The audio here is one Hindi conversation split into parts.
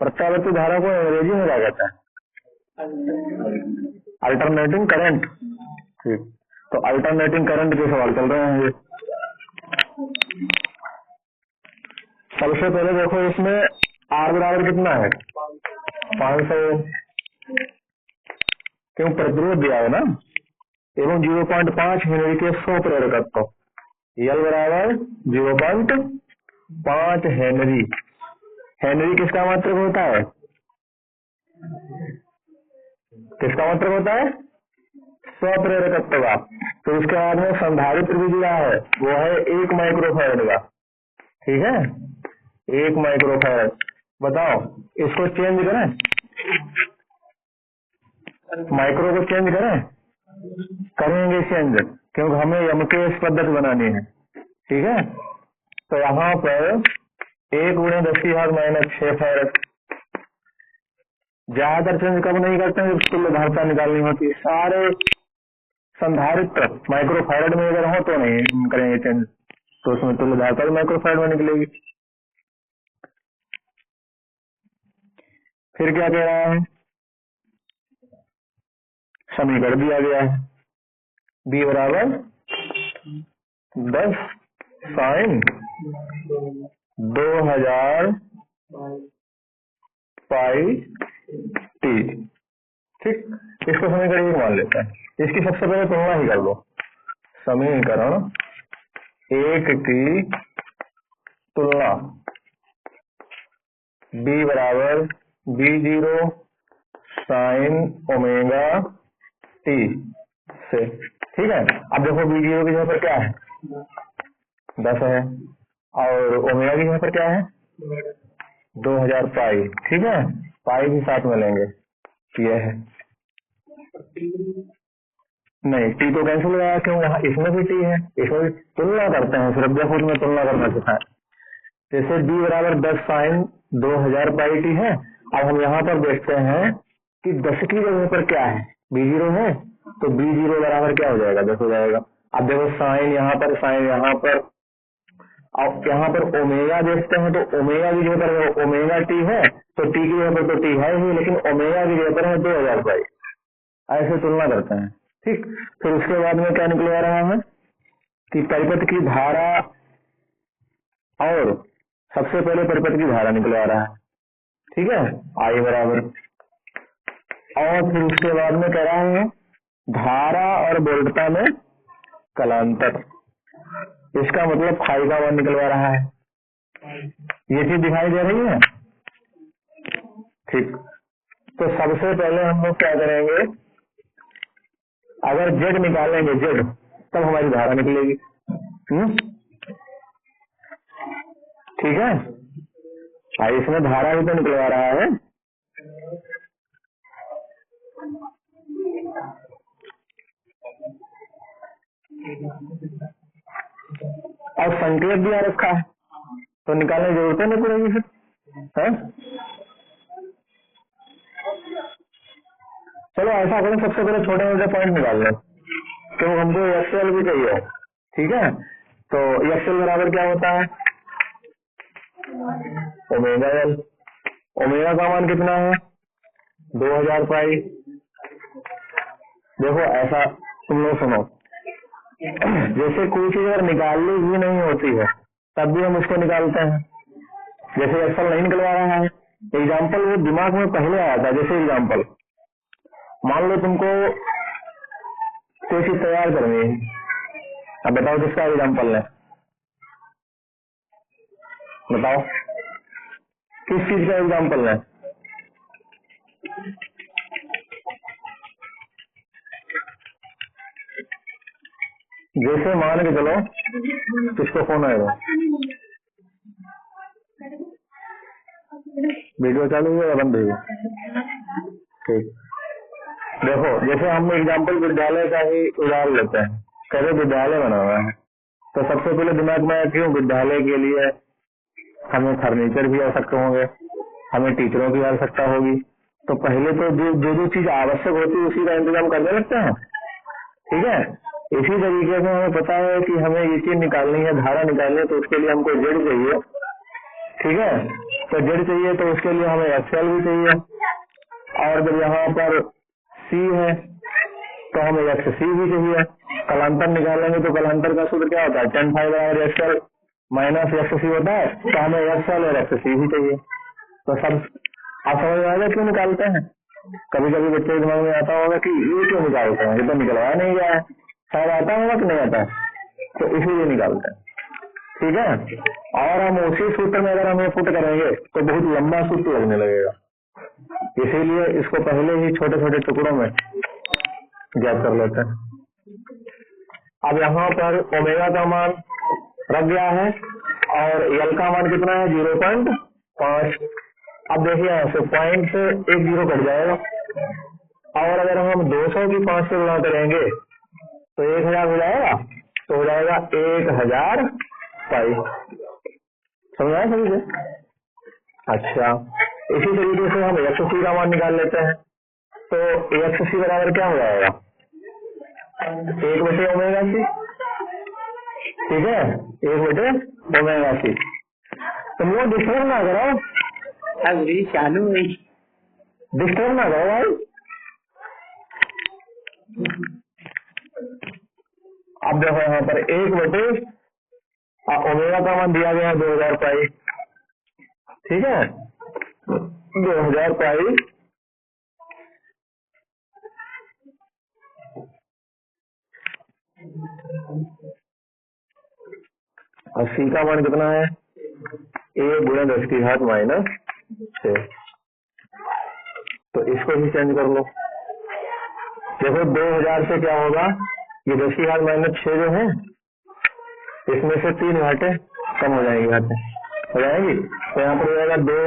प्रत्यावर्ती धारा को अंग्रेजी में क्या कहते हैं? Alternating current. ठीक, तो अल्टरनेटिंग करंट के सवाल चल रहे हैं ये। सबसे पहले देखो इसमें आर बराबर कितना है? 500, क्यों प्रतिरोध दिया है ना, एवं 0.5 हेनरी के 100 प्रेरकत्व। यल बराबर 0.5 हेनरी। हेनरी किसका मात्रक होता है? किसका मात्रक होता है? स्वप्रेरकत्व का। तो उसके बाद में संधारित्र भी दिया है, वो है 1 माइक्रोफैरड का। ठीक है, 1 माइक्रोफैरड। बताओ इसको चेंज करें, माइक्रो को चेंज करें? करेंगे चेंज, क्योंकि हमें यमकेश पद्धति बनानी है। ठीक है, तो यहाँ पर 1 × 10⁻⁻6 फैरड। ज्यादातर चेंज कब नहीं करते हैं? जब तुल्य धारिता निकालनी होती है। सारे संधारित्र माइक्रोफैरड में अगर हो तो नहीं करेंगे चेंज, तो उसमें तुल्य धारिता भी माइक्रोफैरड में निकलेगी। फिर क्या कह रहा है? समीकरण दिया गया है, बी बराबर 10 sin 2000 पाई टी। ठीक, इसको समीकरण 1 मान लेते हैं। इसकी सबसे पहले तुलना ही कर लो। समीकरण 1 की तुलना, b बराबर b0 sin ओमेगा टी से। ठीक है, अब देखो b0 की जगह पर क्या है? 10 है, और ओमेगा की जगह पर क्या है? 2000 पाई। ठीक है, पाई भी साथ में लेंगे, यह है। नहीं, टी तो कैंसिल हो गया, क्यों? यहाँ इसमें भी टी है, इसमें भी तुलना करते हैं, सिर्फ देखो उसमें तुलना करना सिखाए। जैसे b बराबर 10 sin 2000 पाई टी है। अब हम यहाँ पर देखते हैं कि 10 की जगह पर क्या है? b0 है, तो b0 बराबर क्या हो जाएगा? 10 हो जाएगा। अब देखो साइन यहाँ पर, साइन यहाँ पर, अब यहाँ पर ओमेगा देखते हैं, तो ओमेगा की जगह पर ओमेगा टी है, तो टी की जगह पर तो टी है ही, लेकिन ओमेगा की जगह पर है 2000 पाई। ऐसे तुलना करते हैं। ठीक, फिर उसके बाद में क्या निकलवा रहा है कि परिपथ की धारा, और सबसे पहले परिपथ की धारा निकलवा रहा है। ठीक है, आई बराबर, और फिर उसके बाद में कह रहा है धारा और वोल्टता में कलांतर। इसका मतलब फाई का मान निकलवा रहा है। ये चीज दिखाई दे रही है? ठीक, तो सबसे पहले हम लोग क्या करेंगे, अगर जेड निकालेंगे, जेड, तब हमारी धारा निकलेगी। ठीक है, इसमें धारा भी तो निकलवा रहा है। और संकेत दिया रखा है, तो निकालने की जरूरत नहीं पड़ेगी फिर है? चलो ऐसा करें, सबसे पहले छोटे मोटे पॉइंट निकाल लें, क्यों हमको एक्सएल भी चाहिए। ठीक है, तो एक्सएल बराबर क्या होता है? Omega L. ओमेगा का मान कितना है? 2000 पाई। देखो ऐसा तुम लोग सुनो, जैसे कोई चीज अगर निकालनी ही नहीं होती है तब भी हम उसको निकालते हैं। जैसे एक्सल नहीं निकलवा रहा है, एग्जाम्पल वो दिमाग में पहले आया था। जैसे एग्जाम्पल मान लो तुमको कोई चीज तैयार करनी है, अब बताओ किसका एग्जाम्पल है? बताओ किस चीज का एग्जाम्पल है? जैसे मान के चलो किसको फोन आएगा, वीडियो चालू हुआ या बंद हुई? ठीक, देखो जैसे हम एग्जाम्पल विद्यालय का ही उदाहरण लेते हैं। कहते विद्यालय बना हुआ है, तो सबसे पहले दिमाग में क्यों विद्यालय के लिए हमें फर्नीचर की आवश्यकता होंगे, हमें टीचरों की आवश्यकता होगी। तो पहले तो जो चीज आवश्यक होती है उसी का इंतजाम करने लगते हैं। ठीक है, इसी तरीके से हमें पता है कि हमें ये चीज निकालनी है, धारा निकालनी है, तो उसके लिए हमको जेड चाहिए। ठीक है। तो जेड चाहिए तो उसके लिए हमें एक्सएल भी चाहिए, और जब यहाँ पर सी है तो हमें एक्स सी भी चाहिए। कलांतर निकालेंगे तो कलांतर का सूत्र क्या होता है, tan फाई बराबर एक्सएल माइनस एक्स सी होता है, तो हमें एक्सएल और एक्स सी भी चाहिए। तो सब आप समझ में आएगा क्यों निकालते हैं। कभी कभी बच्चे के दिमाग में आता होगा कि ये क्यों निकालते हैं, ये तो निकलवाया नहीं गया है, शायद आता होगा कि नहीं आता है, तो इसीलिए निकालते हैं। ठीक है। और हम उसी सूत्र में अगर हम ये पुट करेंगे तो बहुत लंबा सूत्र लगने लगेगा, इसीलिए इसको पहले ही छोटे छोटे टुकड़ों में ज्ञात कर लेते हैं। अब यहाँ पर ओमेगा का मान रख गया है और एल का मान कितना है 0.5। अब देखिए यहाँ से 0.10 कट जाएगा, और अगर हम 200 की 5 से गुणा करेंगे तो 1000 हो जाएगा, तो हो जाएगा 1000 पाई। समझ आया सभी से? अच्छा, इसी तरीके से हम एक्स सी का मान निकाल लेते हैं। तो एक्स सी बराबर क्या हो जाएगा, 1/ओमेगा सी। ठीक है, 1/ओमेगा सी। तुम लोग डिस्टर्ब ना करो, अभी चालू हुई, डिस्टर्ब ना करो भाई। अब देखो यहाँ पर 1/ओमेगा का मान दिया गया है 2000 पाई। ठीक है, 2000 पाई और सी का मान कितना है, 1 × 10⁻⁶। तो इसको भी चेंज कर लो। देखो 2000 से क्या होगा, ये 10⁻⁶ जो है इसमें से 3 घाटे कम हो जाएंगी, घाटे हो जाएंगी, तो यहाँ पर हो जाएगा 2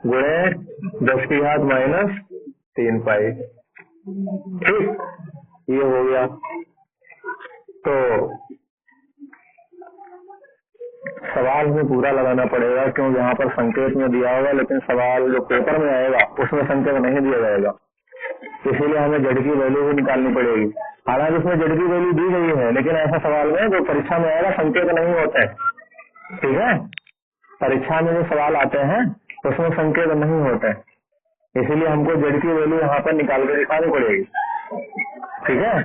× 10⁻³ पाई। ठीक, ये हो गया। तो सवाल में पूरा लगाना पड़ेगा, क्यों यहाँ पर संकेत में दिया होगा लेकिन सवाल जो पेपर में आएगा उसमें संकेत नहीं दिया जाएगा, इसीलिए हमें जेड की वैल्यू भी निकालनी पड़ेगी। हालांकि उसमें जेड की वैल्यू दी गई है, लेकिन ऐसा सवाल में जो परीक्षा में आएगा संकेत नहीं होता है। ठीक है, परीक्षा में जो सवाल आते हैं उसमें संकेत नहीं होता है, इसीलिए हमको जेड की वैल्यू यहाँ पर निकाल के दिखानी पड़ेगी। ठीक है,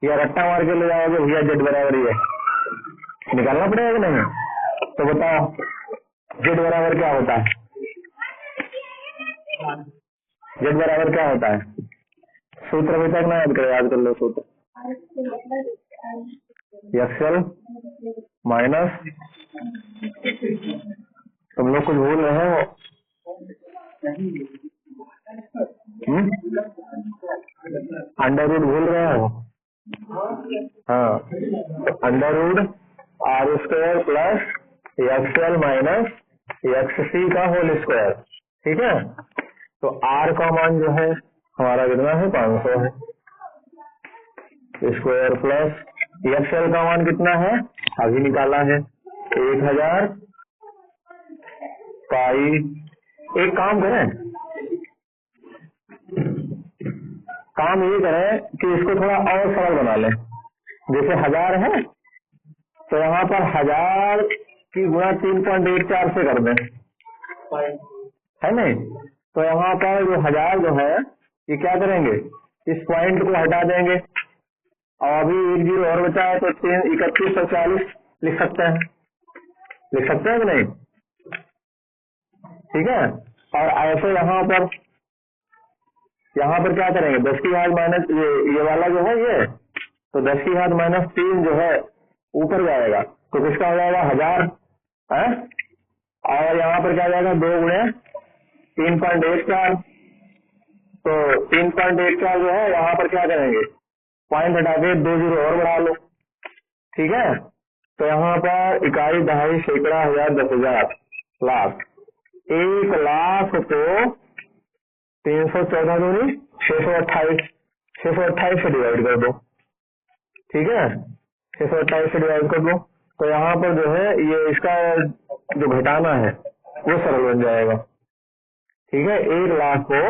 या रट्टा मार के ले जाओगे भैया जेड बराबर ये निकालना पड़ेगा कि नहीं, तो बताओ जेड बराबर क्या होता है, जेड बराबर क्या होता है, सूत्र अभी तक ना याद करो, याद कर लो सूत्र, एक्सएल माइनस, तुम लोग कुछ भूल रहे हो, अंडर रूट भूल रहे हो, हाँ, under root r² plus x l minus x c का होल स्क्वायर। ठीक है, तो r का मान जो है हमारा कितना है 500 है, स्क्वायर प्लस एक्सएल का मान कितना है अभी निकाला है 1000 पाई। एक काम करें, काम ये करें कि इसको थोड़ा और सरल बना लें। जैसे 1000 है तो यहाँ पर 1000 की गुणा 3.14 से कर दें, है नहीं, तो यहाँ पर जो 1000 जो है ये क्या करेंगे, इस पॉइंट को हटा देंगे, और अभी 1 0 और बचा है तो 3140 लिख सकते हैं, लिख सकते हैं कि नहीं। ठीक है, और ऐसे यहाँ पर क्या करेंगे, 10 की घात माइनस ये वाला जो है ये, तो 10 की घात -3 जो है ऊपर जाएगा, तो किसका हो जाएगा 1000 है, और यहाँ पर क्या जाएगा 2 × 3.14, तो 3.14 जो है यहाँ पर क्या करेंगे, पॉइंट हटा के 2 0 और बढ़ा लो। ठीक है, तो यहाँ पर इकाई, दहाई, सैकड़ा, हजार, 10,000, लाख, 1 लाख को 314 दूनी 628 से डिवाइड कर दो। ठीक है, 628 से डिवाइड कर दो, तो यहाँ पर जो है ये इसका जो घटाना है वो सरल बन जाएगा। ठीक है, 1 लाख को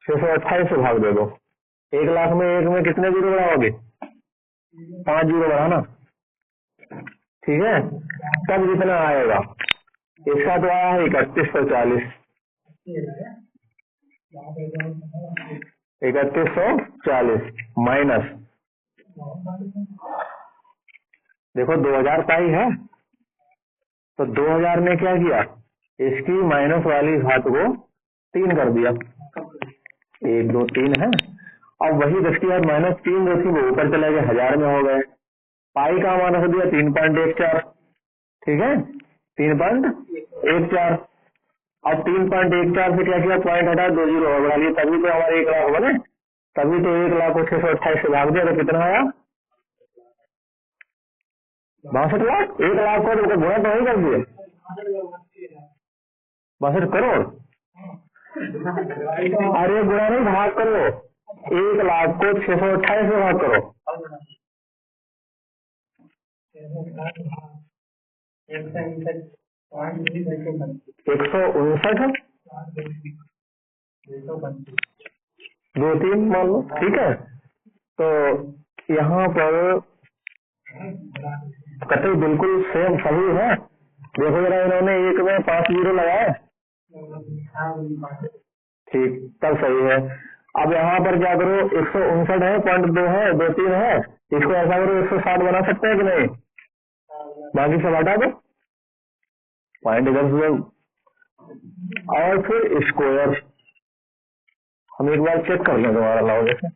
628 से भाग दे दो, 1 लाख में 1 में कितने जीरो बढ़ाओगे, 5 जीरो बढ़ाना। ठीक है, तब जितना आएगा इसका तो आया है 3140, 3140 माइनस, देखो 2000 पाई है, तो 2000 ने क्या किया, इसकी माइनस वाली घात को 3 कर दिया, 1 2 3 है। अब वही 10 की घात -3 जो थी वो ऊपर चले गए, 1000 में हो गए। पाई का मान रख दिया 3.14, ठीक है, 3.14। अब 3.14 से क्या किया, पॉइंट हटा 2 जीरो और बढ़ा लिया, तभी तो हमारे 1 लाख बने, तभी तो 1 लाख को 628 से भाग दिया तो कितना आया, 62 लाख। 1 लाख को तो गुणा तो नहीं कर दिए, 62 करोड़। अरे गुणा नहीं, भाग करो, 1 लाख को 628 से भाग करो, 159 2 3 मान लो, ठीक है। तो यहाँ पर कतई बिल्कुल सेम सही है। देखो जरा, इन्होंने 1 में 5 जीरो लगाए, ठीक, तब सही है। अब यहाँ पर क्या करो, 159 है, .2 है, 2 3 है, इसको ऐसा करो 160 बना सकते हैं कि नहीं, बाकी सब हटा दो, पॉइंट इधर से, और फिर स्क्वायर। हम एक बार चेक कर लें तुम्हारा लाओ, जैसे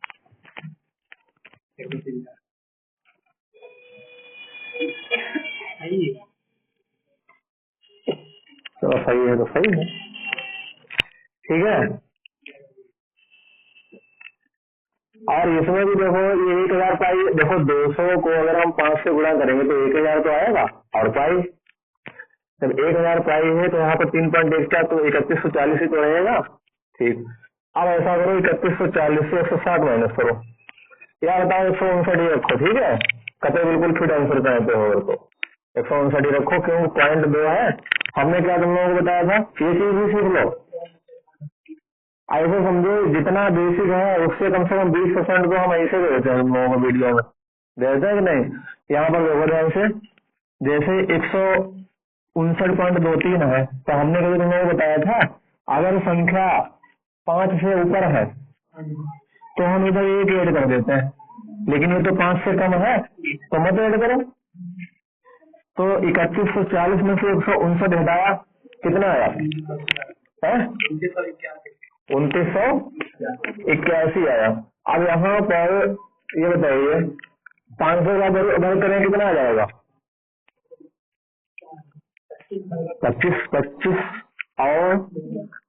चलो सही है तो सही है, ठीक है। और इसमें भी देखो ये 1000 पाई, देखो 200 को अगर हम 5 से गुणा करेंगे तो 1000 तो आएगा, और पाई जब 1000 पाई है तो यहाँ पर 3.14 तो 3140 ही तो रहेगा, ठीक। अब ऐसा करो, 3140 से 160 माइनस करो, या बताओ 159 ही रखो, ठीक है, कतई बिल्कुल फिट आंसर चाहते हो तो 159 ही रखो, क्यों, .2 है। हमने क्या तुम लोगों को बताया था, ये चीज भी सीख लो, ऐसे समझो जितना बेसिक है उससे कम से कम 20% को हम ऐसे देते हैं तुम लोगों को वीडियो में, देते हैं कि नहीं। यहाँ पर देखो ध्यान से, जैसे 159.23 है, तो हमने कभी तुम लोगों को बताया था, अगर संख्या 5 से ऊपर है तो हम इधर 1 ऐड कर देते हैं, लेकिन ये तो 5 से कम है तो मत ऐड करो। तो 3140 में से 159 हटाया, कितना आया है, 2981 आया। अब यहाँ पर ये बताइए 500 का भर करें कितना आ जाएगा, 25 और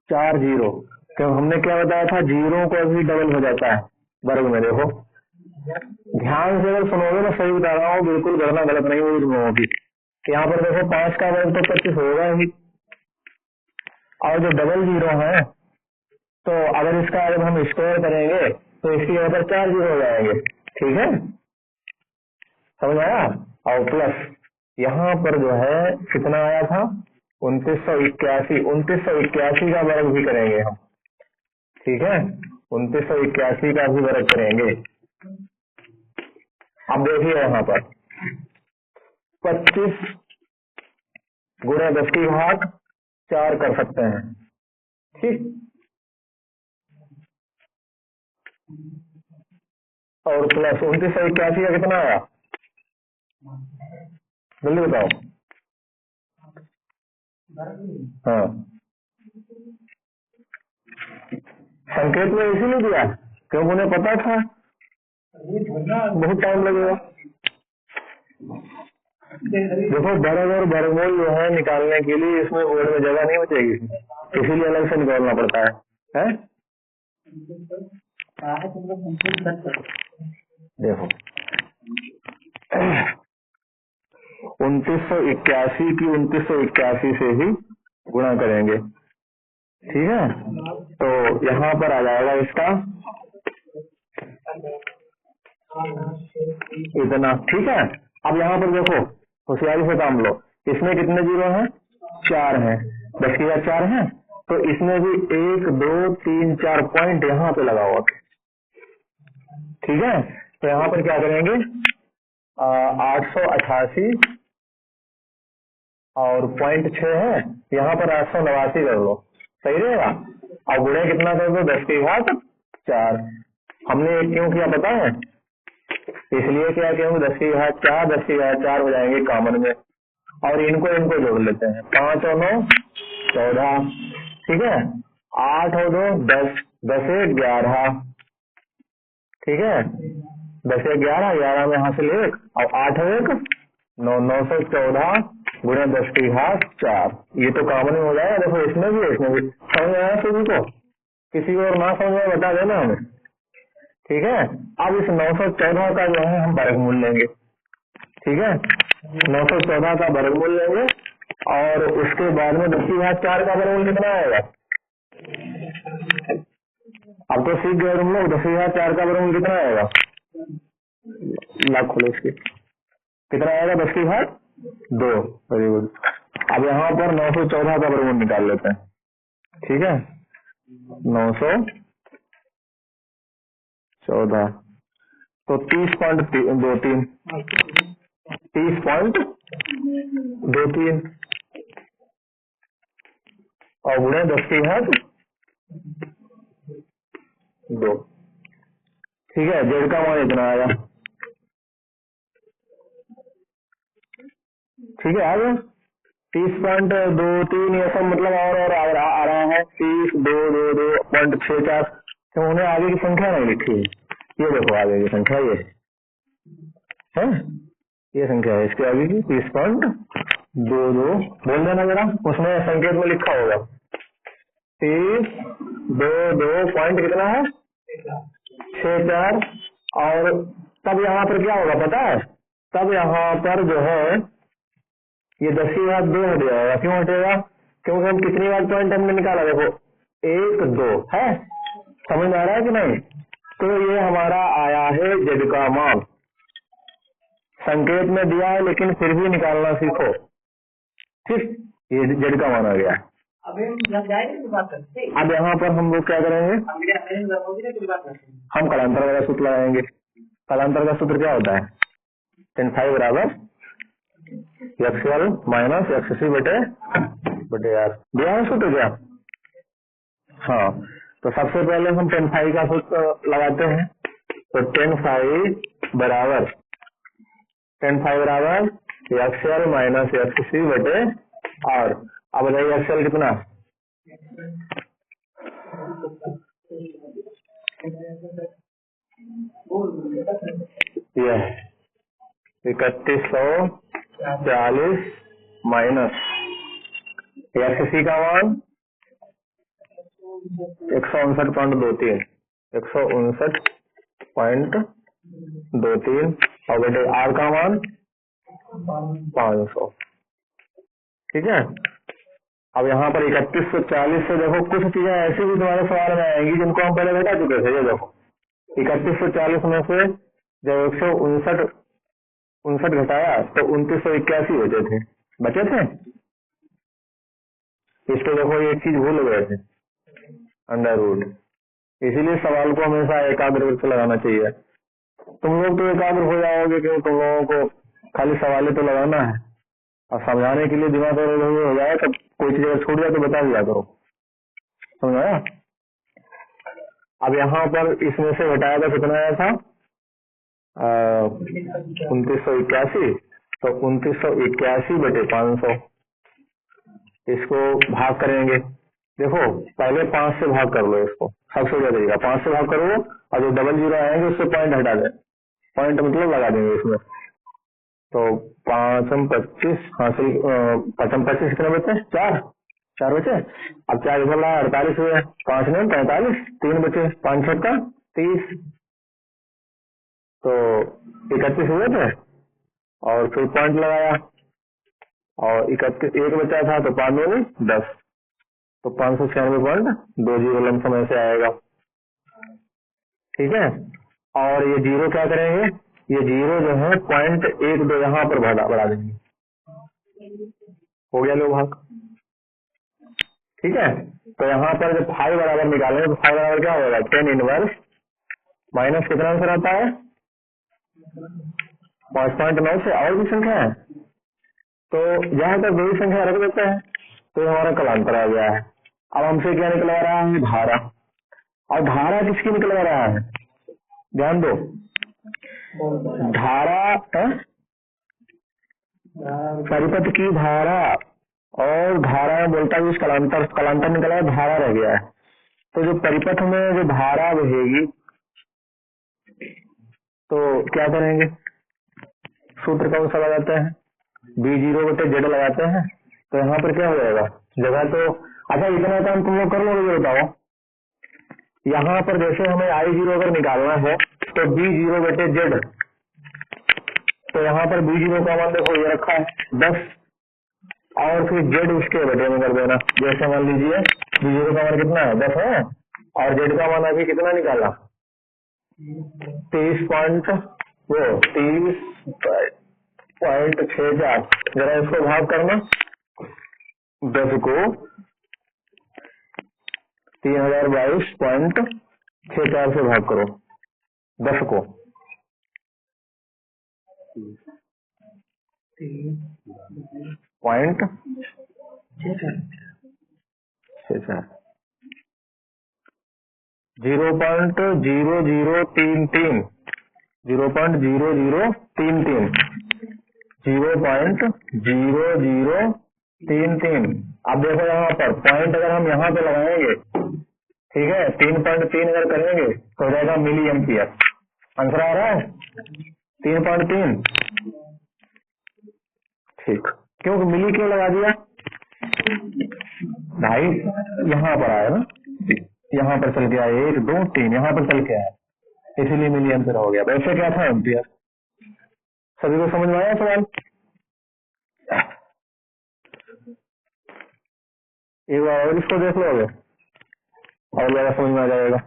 4 जीरो, क्यों हमने क्या बताया था, जीरो को भी डबल हो जाता है वर्ग में। देखो ध्यान से अगर सुनोगे मैं सही बता रहा हूँ, बिल्कुल गणना गलत नहीं हुई तुम लोगों की। यहाँ पर देखो 5 का वर्ग तो 25 होगा ही, और जो डबल जीरो है तो अगर इसका जब हम स्क्वायर करेंगे तो इसकी यहाँ पर 4 जीरो हो जाएंगे, ठीक है, समझ आया। और प्लस यहाँ पर जो है कितना आया था, 2981 का वर्ग भी करेंगे हम, ठीक है, 2981 का भी वर्ग करेंगे। अब देखिए यहाँ पर 25 गुणे 10 की घात 4 कर सकते हैं, ठीक, और प्लस 2981 का कितना आया, जल्दी बताओ। हाँ, संकेत में इसीलिए दिया क्योंकि उन्हें पता था बहुत टाइम लगेगा। देखो वर्ग और वर्गमूल जो है निकालने के लिए इसमें बोर्ड में जगह नहीं बचेगी, इसीलिए अलग से निकालना पड़ता है? देखो 2981 की 2981 से ही गुणा करेंगे, ठीक है, तो यहाँ पर आ जाएगा इसका इतना, ठीक है। अब यहाँ पर देखो होशियारी से काम लो, इसमें कितने जीरो हैं, 4 हैं, 10 की 4 हैं, तो इसमें भी 1 2 3 4 पॉइंट यहाँ पे लगा हुआ, ठीक है। तो यहाँ पर क्या करेंगे, 888 और 0.6 है, यहाँ पर 889 कर लो, सही रहेगा। और गुणे कितना कर दो, 10 की घात 4। हमने क्यों किया पता है, इसलिए क्या क्योंकि 10 की घात 4 10 की घात 4 हो जाएंगे कॉमन में, और इनको जोड़ लेते हैं, 5 और 9 14, ठीक है। 8 और 2 10, 10 एक 11, ठीक है। 10 एक 11, 11 में हासिल 1 और 8 एक 9, 914 गुणे 10 की घात 4। ये तो कॉमन में हो जाएगा। देखो इसमें भी इसमें भी समझ आया सभी को, किसी और ना समझ में बता देना हमें, ठीक है। अब इस 914 का जो है हम वर्गमूल लेंगे, ठीक है। 914 का वर्गमूल लेंगे और उसके बाद में 10 की घात 4 का वर्गमूल कितना आएगा। अब तो सीख गए तुम लोग, 10 की घात 4 का वर्गमूल कितना आएगा, लाख खोलो इसके, कितना आएगा 10 की घात 2। Very good. अब यहाँ पर 914 का वर्गमूल निकाल लेते हैं, ठीक है। 914 तो 30.23, 30.23 और गुणे 10 की घात 2, ठीक है। जेड का मान इतना आया, ठीक है। आगे 30.23 ये सब मतलब और आ रहा है 30.222.64, तो उन्हें आगे की संख्या नहीं लिखी है। ये देखो आगे की संख्या ये है, ये संख्या है इसके आगे की 30.22, बोल देना जरा, उसमें संकेत में लिखा होगा 30.22 पॉइंट कितना है 64। और तब यहाँ पर क्या होगा पता है, तब यहाँ पर जो है ये 10 की घात 2 हट जाएगा। क्यों हटेगा, क्योंकि हम कितनी बार पॉइंट हमने निकाला, देखो 1 2 है, समझ में आ रहा है कि नहीं। तो ये हमारा आया है जेड का मान, संकेत में दिया है लेकिन फिर भी निकालना सीखो, ठीक। ये जेड का मान आ गया। अब यहाँ पर हम लोग क्या करेंगे, हम कलांतर का सूत्र लगाएंगे। कलांतर का सूत्र क्या होता है, tan phi बराबर एक्सएल माइनस एक्ससी बटे आर, दिया है सूत्र क्या। हाँ, तो सबसे पहले हम tan phi का सूत्र लगाते हैं। तो tan phi बराबर एक्सएल माइनस एक्ससी बटे आर। अब बताइए एक्सएल कितना, यह 3140 माइनस एक्ससी का मान 159.23, 159.23 और बेटे आर का मान 500, ठीक है। अब यहाँ पर 3140 से देखो कुछ चीजें ऐसी भी तुम्हारे सवाल में आएंगी जिनको हम पहले बता चुके थे। ये देखो 3140 में से जब 159 घटाया तो 2981 बचे थे, इसको देखो एक चीज भूल गए थे, अंडर रूट। इसीलिए सवाल को हमेशा एकाग्र रूप से लगाना चाहिए। तुम लोग तो एकाग्र हो जाओगे क्यों, तुम लोगों को खाली सवाल तो लगाना है और समझाने के लिए दिमाग हो जाए, तो कोई चीज अगर छूट जाए तो बता दिया करो, समझाया। अब यहाँ पर इसमें से घटाया था कितना आया था 2981, तो 2981 बटे 500, इसको भाग करेंगे। देखो पहले 5 से भाग कर लो, इसको सबसे ज्यादा तरीका 5 से भाग करो और जो डबल जीरो आएंगे उससे पॉइंट हटा दें, पॉइंट मतलब लगा देंगे इसमें। तो 5 25 हासिल, 5 25 कितने बचे, 4 बचे। अब 4 इधर लाया 48 हुए, 5 में 45, 3 बचे, 5 6 का 30, तो 31 हुए थे और फिर पॉइंट लगाया और 31 एक बचा था तो 5 में 10, तो 596.20 लमसम ऐसे आएगा, ठीक है। और ये जीरो क्या करेंगे, ये जीरो जो है 0.12 यहाँ पर बढ़ा देंगे, हो गया लो भाग, ठीक है। तो यहाँ पर जब 5 बराबर निकालेंगे तो 5 बराबर क्या होगा, 10 इनवर्स माइनस कितना आंसर आता है 5.9 से और भी संख्या है, तो यहाँ तक दो ही संख्या रख देते हैं, तो ये हमारा कलांतर आ गया है। अब हमसे क्या निकलवा रहा है? धारा। और धारा किसकी निकलवा रहा है? ध्यान दो, धारा परिपथ की धारा, और धारा में बोलता है कलांतर, कलांतर निकला है, धारा रह गया है। तो जो परिपथ में जो धारा बहेगी, तो क्या करेंगे? सूत्र कौन सा लगाते हैं? B0/Z लगाते हैं। तो यहाँ पर क्या हो जाएगा? जगह तो अच्छा, इतना काम तुम लोग कर लोगे? बताओ, यहाँ पर जैसे हमें I0 अगर निकालना है तो B0/Z, तो यहाँ पर B0 का मान देखो ये रखा है 10, और फिर Z उसके बटे में कर देना। जैसे मान लीजिए B0 का मान कितना है? 10 है, और Z का मान अभी कितना निकाला? 30.64। जरा इसको भाग करना, 10 को 3022.64 से भाग करो, 10 को 0.64, 0.0033, 0.0033, 0.0033। अब देखो यहाँ पर पॉइंट अगर हम यहाँ पे लगाएंगे, ठीक है, 3.3 अगर करेंगे तो हो जाएगा मिली एम्पियर। आंसर आ रहा है 3.3। ठीक, क्यों मिली क्यों लगा दिया भाई? यहाँ पर आया ना, यहाँ पर चल के आया 1 2 3, यहाँ पर चल के आया, इसीलिए मिली एम्पियर हो गया। वैसे क्या था? एम्पियर। सभी को समझ में आया सवाल? एक बार और इसको देख लोगे और ज्यादा समझ में आ जाएगा।